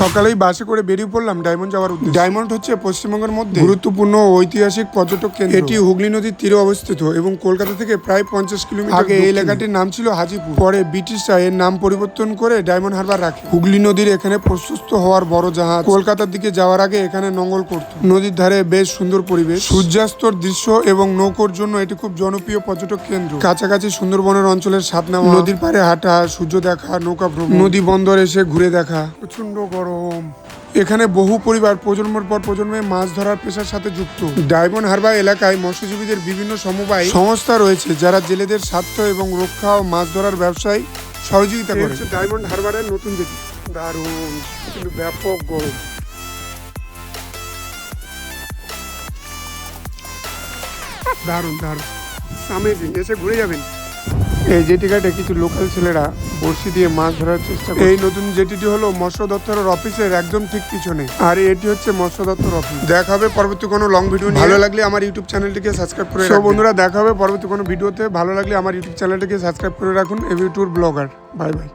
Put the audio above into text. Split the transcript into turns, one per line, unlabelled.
সকালেই বাসে করে বেরিয়ে পড়লাম ডায়মন্ড যাওয়ার উদ্দেশ্যে। ডায়মন্ড হচ্ছে পশ্চিমবঙ্গের মধ্যে গুরুত্বপূর্ণ ঐতিহাসিক পর্যটক কেন্দ্র। এটি হুগলি নদীর তীরে অবস্থিত এবং কলকাতা থেকে প্রায় 50 কিলোমিটার আগে এই এলাকাটির নাম ছিল হাজিপুর। পরে ব্রিটিশরা এর নাম পরিবর্তন করে ডায়মন্ড হারবার রাখে। হুগলি নদীর এখানে প্রশস্ত হওয়ার বড় জাহাজ কলকাতার দিকে যাওয়ার আগে এখানে নোঙর করত। নদীর ধারে বেশ সুন্দর পরিবেশ, সূর্যাস্তর দৃশ্য এবং নৌকোর জন্য এটি খুব জনপ্রিয় পর্যটক কেন্দ্র। কাছাকাছি সুন্দরবনের অঞ্চলের স্বাদ নেওয়া, নদীর পাড়ে হাঁটা, সূর্য দেখা, নৌকা ভ্রমণ, নদী বন্দর এসে ঘুরে দেখা। প্রচন্ড গরম। এখানে বহু পরিবার প্রজন্মের পর প্রজন্মে মাছ ধরার পেশার সাথে যুক্ত। ডায়মন্ড হারবার এলাকায় মৎস্যজীবীদের বিভিন্ন সমবায় সংস্থা রয়েছে যারা জেলেদের স্বার্থ এবং রক্ষা ও মাছ ধরার ব্যবসায় সহযোগিতা করে। ডায়মন্ড হারবারের নতুন জেটি দারুণ, কিন্তু ব্যাপক গরম। দারুণ দারুণ, অ্যামেজিং। এসে ঘুরে যাবেন। এই জেটিঘাটে কিছু লোকাল ছেলেরা বড়শি দিয়ে মাছ ধরার চেষ্টা করে। এই নতুন জেটিটি হলো মৎস্য দপ্তরের অফিসের একদম ঠিক পিছনে, আর এটি হচ্ছে মৎস্য দপ্তর অফিস। দেখা হবে পরবর্তী কোনো লং ভিডিও। ভালো লাগলে আমার ইউটিউব চ্যানেলটিকে সাবস্ক্রাইব করে রাখুন। বন্ধুরা, দেখা হবে পরবর্তী কোনো ভিডিওতে। ভালো লাগলে আমার ইউটিউব চ্যানেলটিকে সাবস্ক্রাইব করে রাখুন। Avi tour blogger. Bye by.